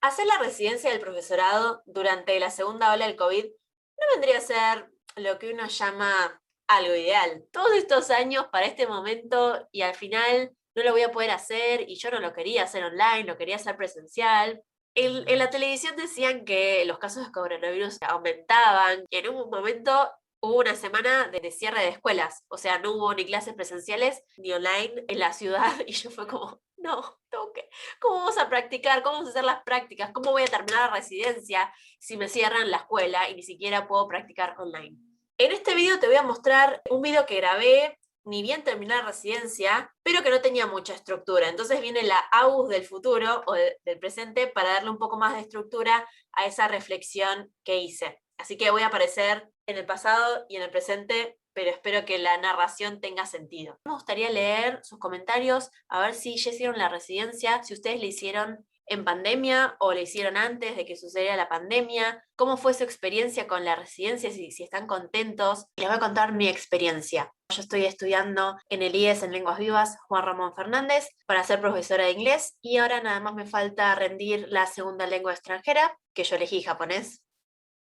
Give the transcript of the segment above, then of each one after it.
Hacer la residencia del profesorado durante la segunda ola del COVID no vendría a ser lo que uno llama algo ideal. Todos estos años para este momento y al final no lo voy a poder hacer y yo no lo quería hacer online, lo quería hacer presencial. En la televisión decían que los casos de coronavirus aumentaban, y en un momento hubo una semana de cierre de escuelas, o sea, no hubo ni clases presenciales ni online en la ciudad y yo fue como, no, tengo que, ¿cómo vamos a practicar? ¿Cómo vamos a hacer las prácticas? ¿Cómo voy a terminar la residencia si me cierran la escuela y ni siquiera puedo practicar online? En este video te voy a mostrar un video que grabé ni bien terminé la residencia, pero que no tenía mucha estructura. Entonces viene la AUS del futuro o del presente para darle un poco más de estructura a esa reflexión que hice. Así que voy a aparecer en el pasado y en el presente, pero espero que la narración tenga sentido. Me gustaría leer sus comentarios, a ver si ya hicieron la residencia, si ustedes le hicieron en pandemia o le hicieron antes de que sucediera la pandemia, cómo fue su experiencia con la residencia, si están contentos. Les voy a contar mi experiencia. Yo estoy estudiando en el IES en Lenguas Vivas Juan Ramón Fernández para ser profesora de inglés y ahora nada más me falta rendir la segunda lengua extranjera, que yo elegí japonés,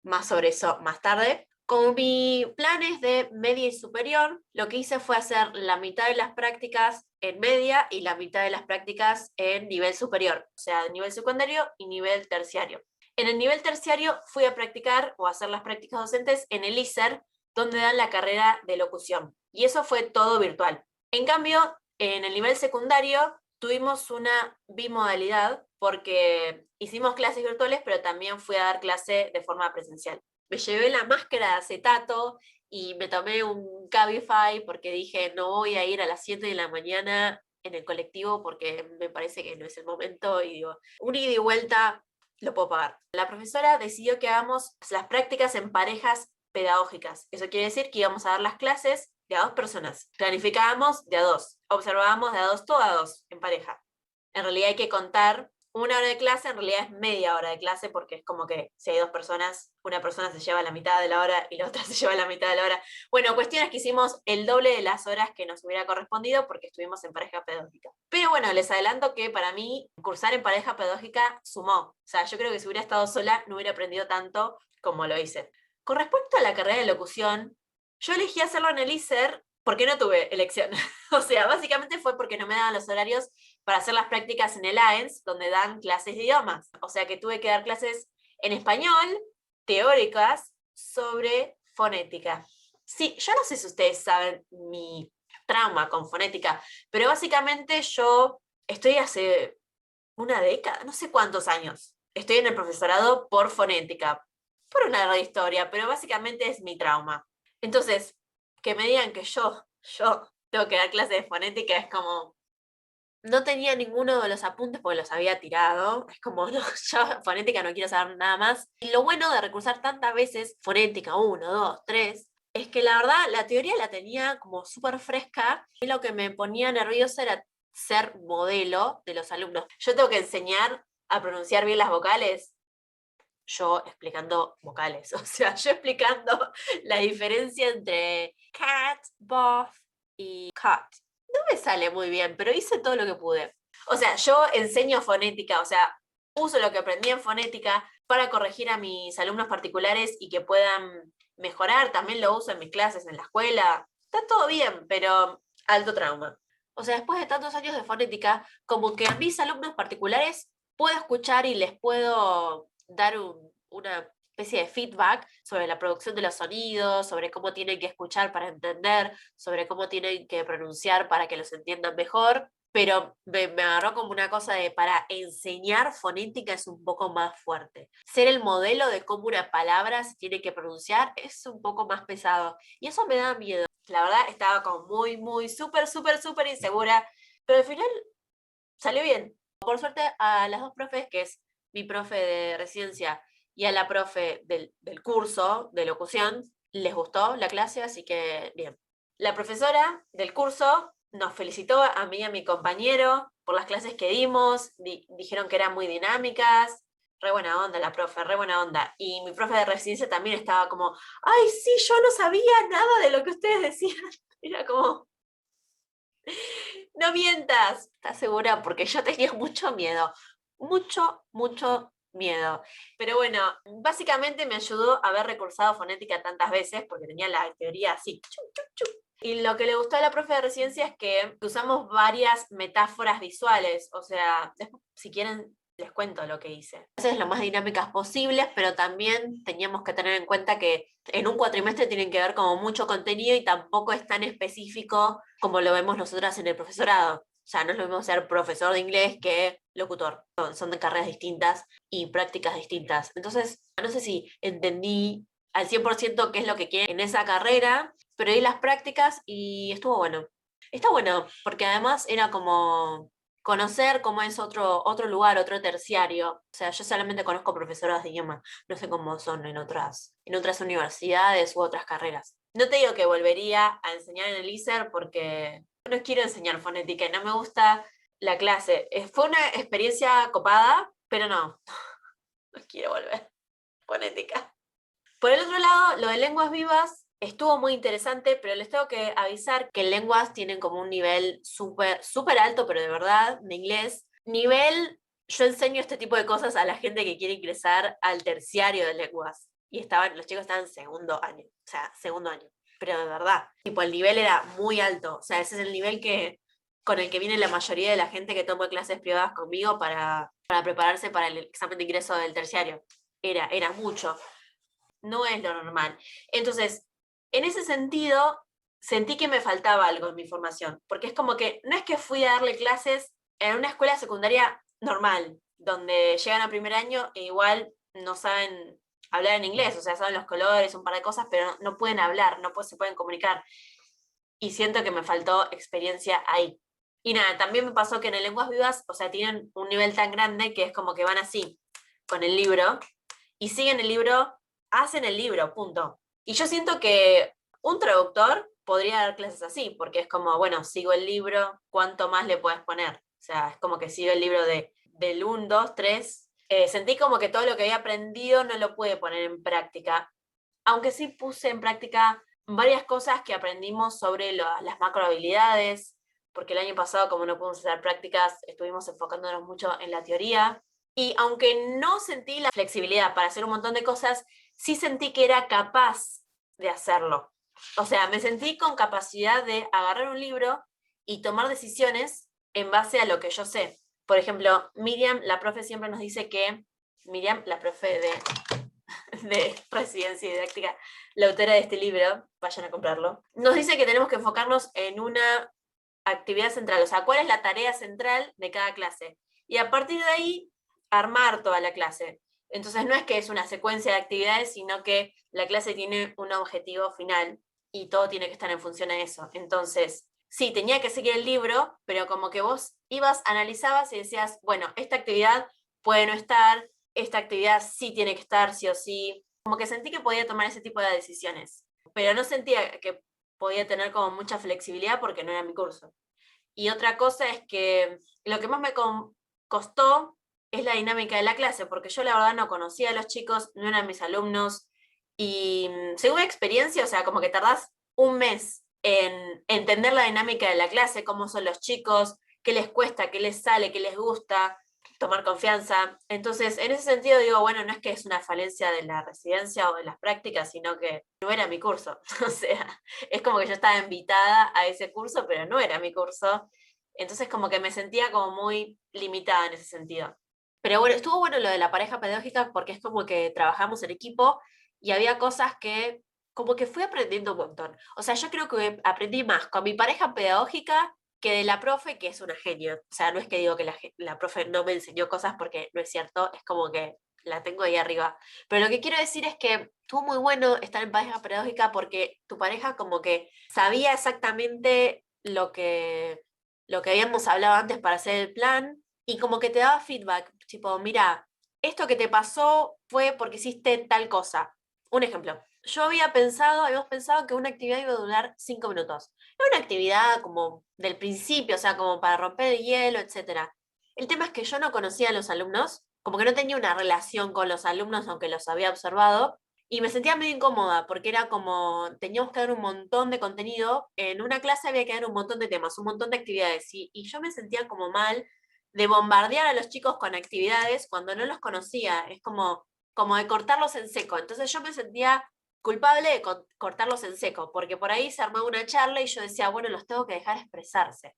más sobre eso más tarde. Como mi plan es de media y superior, lo que hice fue hacer la mitad de las prácticas en media y la mitad de las prácticas en nivel superior, o sea, nivel secundario y nivel terciario. En el nivel terciario fui a practicar o a hacer las prácticas docentes en el ISER, donde dan la carrera de locución. Y eso fue todo virtual. En cambio, en el nivel secundario tuvimos una bimodalidad porque hicimos clases virtuales, pero también fui a dar clase de forma presencial. Me llevé la máscara de acetato y me tomé un Cabify porque dije no voy a ir a las 7 de la mañana en el colectivo porque me parece que no es el momento y digo, un ida y vuelta lo puedo pagar. La profesora decidió que hagamos las prácticas en parejas pedagógicas. Eso quiere decir que íbamos a dar las clases de a dos personas. Planificábamos de a dos. Observábamos de a dos, todo a dos, en pareja. En realidad hay que contar una hora de clase, en realidad es media hora de clase, porque es como que si hay dos personas, una persona se lleva la mitad de la hora y la otra se lleva la mitad de la hora. Bueno, cuestión es que hicimos el doble de las horas que nos hubiera correspondido porque estuvimos en pareja pedagógica. Pero bueno, les adelanto que para mí cursar en pareja pedagógica sumó. O sea, yo creo que si hubiera estado sola no hubiera aprendido tanto como lo hice. Con respecto a la carrera de locución, yo elegí hacerlo en el ISER porque no tuve elección. O sea, básicamente fue porque no me daban los horarios para hacer las prácticas en el AENS, donde dan clases de idiomas. O sea que tuve que dar clases en español, teóricas, sobre fonética. Sí, yo no sé si ustedes saben mi trauma con fonética, pero básicamente yo estoy hace una década, no sé cuántos años, estoy en el profesorado por fonética, por una larga historia, pero básicamente es mi trauma. Entonces, que me digan que yo tengo que dar clases de fonética es como, no tenía ninguno de los apuntes porque los había tirado. Es como, no, yo fonética no quiero saber nada más. Y lo bueno de recursar tantas veces fonética, 1, 2, 3, es que la verdad la teoría la tenía como súper fresca y lo que me ponía nerviosa era ser modelo de los alumnos. Yo tengo que enseñar a pronunciar bien las vocales, yo explicando vocales, o sea, yo explicando la diferencia entre cat, both y cut. No me sale muy bien, pero hice todo lo que pude. O sea, yo enseño fonética, o sea, uso lo que aprendí en fonética para corregir a mis alumnos particulares y que puedan mejorar. También lo uso en mis clases en la escuela. Está todo bien, pero alto trauma. O sea, después de tantos años de fonética, como que a mis alumnos particulares puedo escuchar y les puedo dar una especie de feedback sobre la producción de los sonidos, sobre cómo tienen que escuchar para entender, sobre cómo tienen que pronunciar para que los entiendan mejor, pero me agarró como una cosa de para enseñar fonética es un poco más fuerte. Ser el modelo de cómo una palabra se tiene que pronunciar es un poco más pesado y eso me da miedo. La verdad estaba como muy, súper insegura, pero al final salió bien. Por suerte a las dos profes, que es mi profe de residencia y a la profe del curso de locución, les gustó la clase, así que bien. La profesora del curso nos felicitó a mí y a mi compañero por las clases que dimos, dijeron que eran muy dinámicas, re buena onda la profe, re buena onda. Y mi profe de residencia también estaba como, ay, sí, yo no sabía nada de lo que ustedes decían. Era como, no mientas. ¿Estás segura? Porque yo tenía mucho miedo. Mucho miedo. Pero bueno, básicamente me ayudó a haber recursado fonética tantas veces porque tenía la teoría así. Chu, chu, chu. Y lo que le gustó a la profe de residencia es que usamos varias metáforas visuales. O sea, después, si quieren, les cuento lo que hice. Entonces, lo más dinámicas posibles, pero también teníamos que tener en cuenta que en un cuatrimestre tienen que ver como mucho contenido y tampoco es tan específico como lo vemos nosotras en el profesorado. O sea, no es lo mismo ser profesor de inglés que locutor. Son de carreras distintas y prácticas distintas. Entonces, no sé si entendí al 100% qué es lo que quieren en esa carrera, pero di las prácticas y estuvo bueno. Está bueno, porque además era como conocer cómo es otro lugar, otro terciario. O sea, yo solamente conozco profesoras de idioma, no sé cómo son en otras universidades u otras carreras. No te digo que volvería a enseñar en el ISER porque no quiero enseñar fonética y no me gusta la clase. Fue una experiencia copada, pero no, no quiero volver. Fonética. Por el otro lado, lo de lenguas vivas estuvo muy interesante, pero les tengo que avisar que en lenguas tienen como un nivel súper, súper alto, pero de verdad, de inglés. Nivel, yo enseño este tipo de cosas a la gente que quiere ingresar al terciario de lenguas. Y los chicos estaban en segundo año, o sea, segundo año. Pero de verdad, tipo, el nivel era muy alto. O sea, ese es el nivel con el que viene la mayoría de la gente que toma clases privadas conmigo para prepararse para el examen de ingreso del terciario. Era mucho, no es lo normal. Entonces, en ese sentido, sentí que me faltaba algo en mi formación, porque es como que no es que fui a darle clases en una escuela secundaria normal, donde llegan a primer año e igual no saben hablar en inglés, o sea, saben los colores, un par de cosas, pero no pueden hablar, se pueden comunicar. Y siento que me faltó experiencia ahí. Y nada, también me pasó que en el Lenguas Vivas, o sea, tienen un nivel tan grande que es como que van así, con el libro, y siguen el libro, hacen el libro, punto. Y yo siento que un traductor podría dar clases así, porque es como, bueno, sigo el libro, ¿cuánto más le puedes poner? O sea, es como que sigo el libro del 1, 2, 3. Sentí como que todo lo que había aprendido no lo pude poner en práctica, aunque sí puse en práctica varias cosas que aprendimos sobre las macrohabilidades, porque el año pasado, como no pudimos hacer prácticas, estuvimos enfocándonos mucho en la teoría. Y aunque no sentí la flexibilidad para hacer un montón de cosas, sí sentí que era capaz de hacerlo. O sea, me sentí con capacidad de agarrar un libro y tomar decisiones en base a lo que yo sé. Por ejemplo, Miriam, la profe, siempre nos dice que, Miriam, la profe de residencia y didáctica, la autora de este libro, vayan a comprarlo, nos dice que tenemos que enfocarnos en una actividad central, o sea, cuál es la tarea central de cada clase. Y a partir de ahí, armar toda la clase. Entonces no es que es una secuencia de actividades, sino que la clase tiene un objetivo final y todo tiene que estar en función de eso. Entonces, sí, tenía que seguir el libro, pero como que vos ibas, analizabas y decías, bueno, esta actividad puede no estar, esta actividad sí tiene que estar, sí o sí. Como que sentí que podía tomar ese tipo de decisiones, pero no sentía que podía tener como mucha flexibilidad porque no era mi curso. Y otra cosa es que lo que más me costó es la dinámica de la clase, porque yo la verdad no conocía a los chicos, no eran mis alumnos, y según mi experiencia, o sea, como que tardás un mes en entender la dinámica de la clase, cómo son los chicos, qué les cuesta, qué les sale, qué les gusta, tomar confianza. Entonces, en ese sentido digo, bueno, no es que es una falencia de la residencia o de las prácticas, sino que no era mi curso. O sea, es como que yo estaba invitada a ese curso, pero no era mi curso. Entonces, como que me sentía como muy limitada en ese sentido. Pero bueno, estuvo bueno lo de la pareja pedagógica porque es como que trabajamos en equipo y había cosas que como que fui aprendiendo un montón. O sea, yo creo que aprendí más con mi pareja pedagógica que de la profe, que es una genio. O sea, no es que digo que la profe no me enseñó cosas porque no es cierto, es como que la tengo ahí arriba. Pero lo que quiero decir es que estuvo muy bueno estar en pareja pedagógica porque tu pareja como que sabía exactamente lo que habíamos hablado antes para hacer el plan y como que te daba feedback, tipo, mira, esto que te pasó fue porque hiciste tal cosa. Un ejemplo, habíamos pensado que una actividad iba a durar 5 minutos. Era una actividad como del principio, o sea, como para romper el hielo, etcétera. El tema es que yo no conocía a los alumnos, como que no tenía una relación con los alumnos, aunque los había observado, y me sentía medio incómoda, porque era como, teníamos que dar un montón de contenido, en una clase había que dar un montón de temas, un montón de actividades, y yo me sentía como mal, de bombardear a los chicos con actividades cuando no los conocía. Es como de cortarlos en seco. Entonces yo me sentía culpable de cortarlos en seco, porque por ahí se armaba una charla y yo decía, bueno, los tengo que dejar expresarse.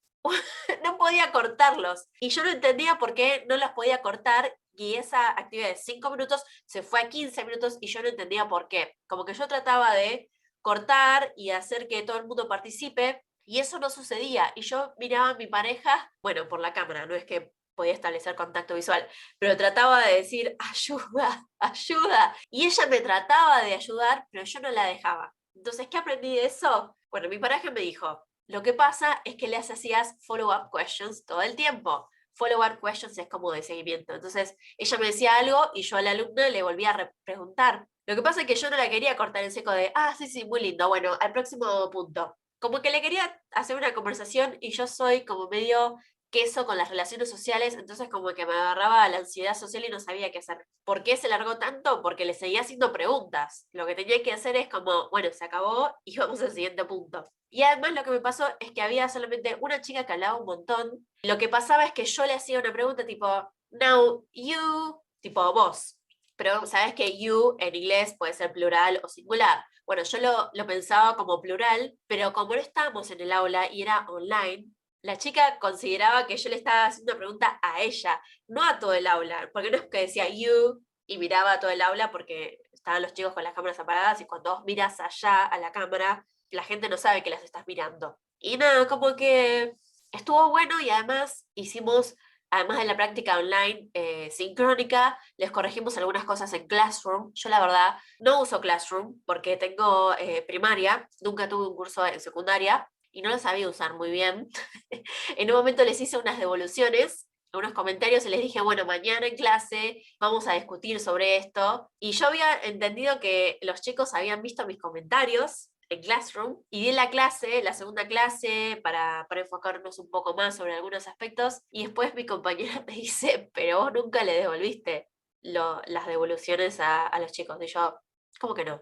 No podía cortarlos. Y yo no entendía por qué no los podía cortar y esa actividad de 5 minutos se fue a 15 minutos y yo no entendía por qué. Como que yo trataba de cortar y hacer que todo el mundo participe y eso no sucedía. Y yo miraba a mi pareja, bueno, por la cámara, no es que podía establecer contacto visual, pero trataba de decir, ayuda, ayuda. Y ella me trataba de ayudar, pero yo no la dejaba. Entonces, ¿qué aprendí de eso? Bueno, mi pareja me dijo, lo que pasa es que les hacías follow-up questions todo el tiempo. Follow-up questions es como de seguimiento. Entonces, ella me decía algo y yo a la alumna le volvía a preguntar. Lo que pasa es que yo no la quería cortar en seco de, sí, sí, muy lindo, bueno, al próximo punto. Como que le quería hacer una conversación y yo soy como medio queso con las relaciones sociales, entonces como que me agarraba la ansiedad social y no sabía qué hacer. ¿Por qué se largó tanto? Porque le seguía haciendo preguntas. Lo que tenía que hacer es como, bueno, se acabó y vamos al siguiente punto. Y además lo que me pasó es que había solamente una chica que hablaba un montón. Lo que pasaba es que yo le hacía una pregunta tipo, now you, tipo vos. Pero sabes que you en inglés puede ser plural o singular. Bueno, yo lo pensaba como plural, pero como no estábamos en el aula y era online, la chica consideraba que yo le estaba haciendo una pregunta a ella, no a todo el aula, porque no es que decía you y miraba a todo el aula porque estaban los chicos con las cámaras apagadas y cuando vos miras allá a la cámara, la gente no sabe que las estás mirando. Y nada, como que estuvo bueno y además hicimos, además de la práctica online sincrónica, les corregimos algunas cosas en Classroom. Yo la verdad no uso Classroom porque tengo primaria, nunca tuve un curso en secundaria y no lo sabía usar muy bien. En un momento les hice unas devoluciones, unos comentarios y les dije, bueno, mañana en clase vamos a discutir sobre esto. Y yo había entendido que los chicos habían visto mis comentarios en Classroom y di la clase, la segunda clase, para enfocarnos un poco más sobre algunos aspectos. Y después mi compañera me dice, pero vos nunca le devolviste las devoluciones a los chicos. Y yo, ¿cómo que no?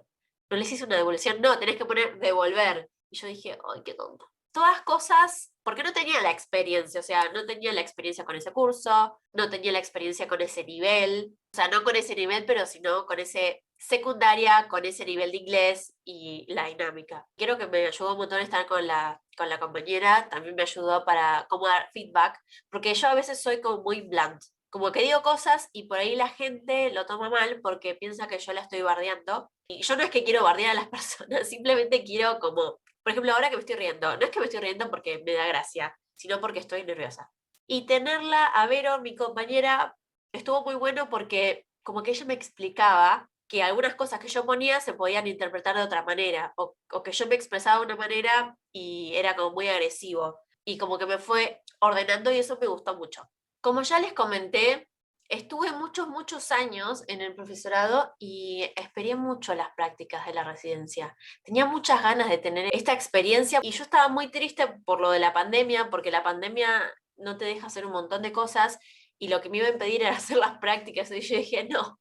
¿No les hice una devolución? No, tenés que poner devolver. Y yo dije, ay, qué tonto. Todas cosas, porque no tenía la experiencia, o sea, no tenía la experiencia con ese curso, no tenía la experiencia con ese nivel, o sea, no con ese nivel, pero sino con ese secundaria, con ese nivel de inglés y la dinámica. Creo que me ayudó un montón estar con la compañera, también me ayudó para cómo dar feedback, porque yo a veces soy como muy blunt, como que digo cosas y por ahí la gente lo toma mal porque piensa que yo la estoy bardeando. Y yo no es que quiero bardear a las personas, simplemente quiero como, por ejemplo, ahora que me estoy riendo, no es que me estoy riendo porque me da gracia, sino porque estoy nerviosa. Y tenerla a Vero, mi compañera, estuvo muy bueno porque como que ella me explicaba que algunas cosas que yo ponía se podían interpretar de otra manera, o que yo me expresaba de una manera y era como muy agresivo. Y como que me fue ordenando y eso me gustó mucho. Como ya les comenté, estuve muchos, muchos años en el profesorado y esperé mucho las prácticas de la residencia. Tenía muchas ganas de tener esta experiencia y yo estaba muy triste por lo de la pandemia, porque la pandemia no te deja hacer un montón de cosas y lo que me iba a impedir era hacer las prácticas. Y yo dije, no,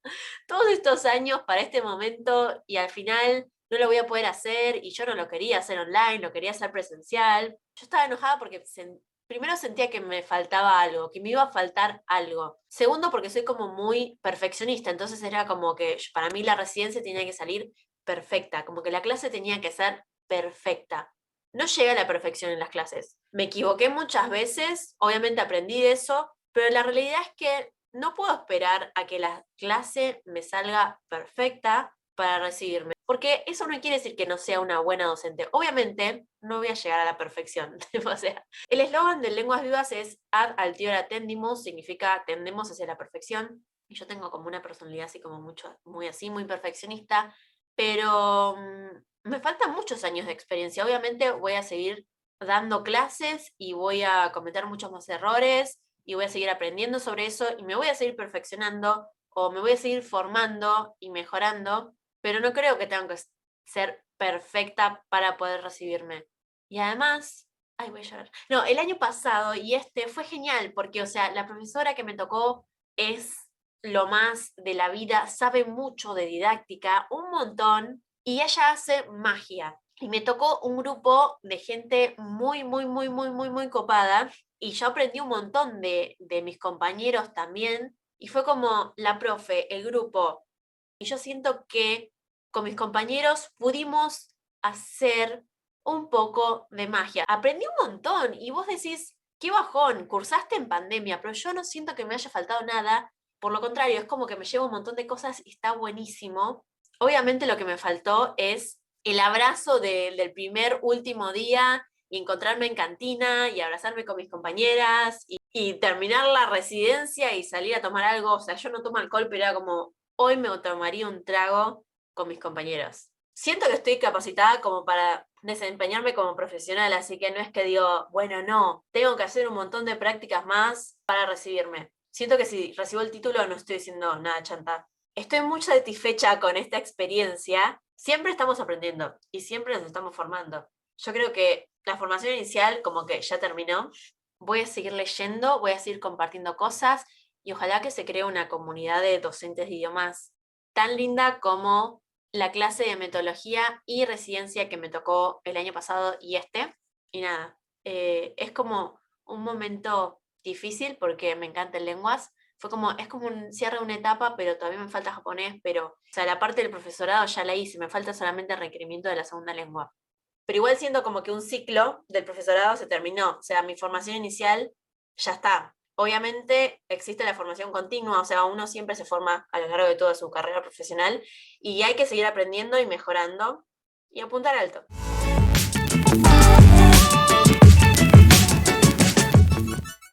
todos estos años para este momento y al final no lo voy a poder hacer y yo no lo quería hacer online, lo quería hacer presencial. Yo estaba enojada porque primero sentía que me faltaba algo, que me iba a faltar algo. Segundo, porque soy como muy perfeccionista, entonces era como que para mí la residencia tenía que salir perfecta, como que la clase tenía que ser perfecta. No llegué a la perfección en las clases. Me equivoqué muchas veces, obviamente aprendí de eso, pero la realidad es que no puedo esperar a que la clase me salga perfecta para recibirme, porque eso no quiere decir que no sea una buena docente. Obviamente no voy a llegar a la perfección, o sea, el eslogan de Lenguas Vivas es ad altiora tendimus, significa tendemos hacia la perfección, y yo tengo como una personalidad así como mucho, muy así, muy perfeccionista, pero me faltan muchos años de experiencia. Obviamente voy a seguir dando clases y voy a cometer muchos más errores y voy a seguir aprendiendo sobre eso y me voy a seguir perfeccionando o me voy a seguir formando y mejorando, pero no creo que tenga que ser perfecta para poder recibirme. Y además, ay, voy a llorar. No, el año pasado y este fue genial porque, o sea, la profesora que me tocó es lo más de la vida, sabe mucho de didáctica, un montón, y ella hace magia. Y me tocó un grupo de gente muy, muy, muy, muy, muy, muy copada. y yo aprendí un montón de mis compañeros también, y fue como la profe, el grupo, y yo siento que con mis compañeros pudimos hacer un poco de magia. Aprendí un montón y vos decís, qué bajón, cursaste en pandemia, pero yo no siento que me haya faltado nada. Por lo contrario, es como que me llevo un montón de cosas y está buenísimo. Obviamente lo que me faltó es el abrazo del primer último día y encontrarme en cantina y abrazarme con mis compañeras y terminar la residencia y salir a tomar algo. O sea, yo no tomo alcohol, pero era como, hoy me tomaría un trago con mis compañeros. Siento que estoy capacitada como para desempeñarme como profesional, así que no es que digo, bueno, no, tengo que hacer un montón de prácticas más para recibirme. Siento que si recibo el título no estoy diciendo nada chanta. Estoy muy satisfecha con esta experiencia. Siempre estamos aprendiendo y siempre nos estamos formando. Yo creo que la formación inicial como que ya terminó. Voy a seguir leyendo, voy a seguir compartiendo cosas y ojalá que se cree una comunidad de docentes de idiomas tan linda como la clase de metodología y residencia que me tocó el año pasado y este. Y nada, es como un momento difícil porque me encantan lenguas. Fue como, es como un cierre de una etapa, pero todavía me falta japonés, pero, o sea, la parte del profesorado ya la hice, me falta solamente el requerimiento de la segunda lengua. Pero igual siento como que un ciclo del profesorado se terminó, o sea, mi formación inicial ya está. Obviamente existe la formación continua, o sea, uno siempre se forma a lo largo de toda su carrera profesional y hay que seguir aprendiendo y mejorando y apuntar alto.